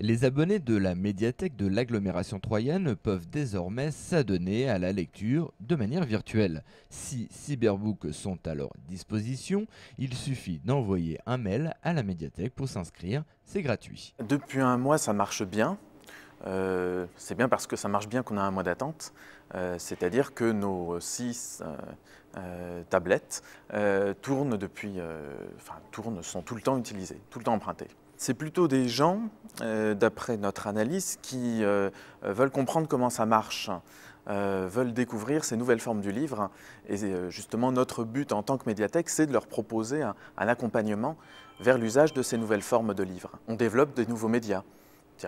Les abonnés de la médiathèque de l'agglomération troyenne peuvent désormais s'adonner à la lecture de manière virtuelle. Si Cyberbooks sont à leur disposition, il suffit d'envoyer un mail à la médiathèque pour s'inscrire, c'est gratuit. Depuis un mois, ça marche bien. C'est bien parce que ça marche bien qu'on a un mois d'attente. C'est-à-dire que nos 6 tablettes sont tout le temps utilisées, tout le temps empruntées. C'est plutôt des gens, d'après notre analyse, qui veulent comprendre comment ça marche, veulent découvrir ces nouvelles formes du livre. Et justement, notre but en tant que médiathèque, c'est de leur proposer un accompagnement vers l'usage de ces nouvelles formes de livres. On développe des nouveaux médias.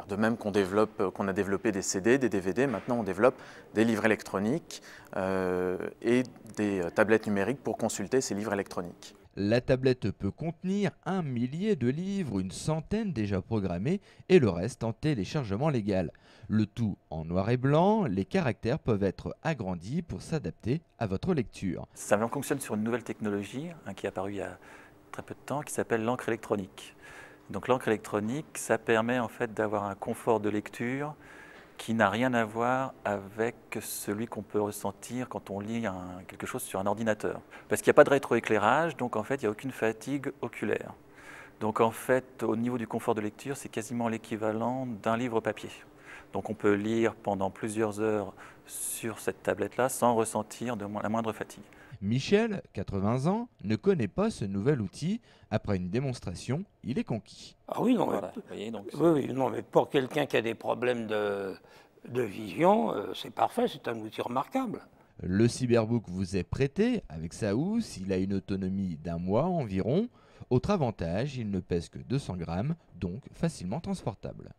De même qu'on a développé des CD, des DVD, maintenant on développe des livres électroniques et des tablettes numériques pour consulter ces livres électroniques. La tablette peut contenir un millier de livres, une centaine déjà programmés et le reste en téléchargement légal. Le tout en noir et blanc, les caractères peuvent être agrandis pour s'adapter à votre lecture. Ça fonctionne sur une nouvelle technologie qui est apparue il y a très peu de temps qui s'appelle l'encre électronique. Donc l'encre électronique, ça permet en fait d'avoir un confort de lecture qui n'a rien à voir avec celui qu'on peut ressentir quand on lit quelque chose sur un ordinateur. Parce qu'il n'y a pas de rétroéclairage, donc en fait il n'y a aucune fatigue oculaire. Donc en fait au niveau du confort de lecture, c'est quasiment l'équivalent d'un livre papier. Donc on peut lire pendant plusieurs heures sur cette tablette-là sans ressentir la moindre fatigue. Michel, 80 ans, ne connaît pas ce nouvel outil. Après une démonstration, il est conquis. Ah oui, non, Voilà, vous voyez, donc, oui, non, mais pour quelqu'un qui a des problèmes de vision, c'est parfait, c'est un outil remarquable. Le Cyberbook vous est prêté avec sa housse, il a une autonomie d'un mois environ. Autre avantage, il ne pèse que 200 grammes, donc facilement transportable.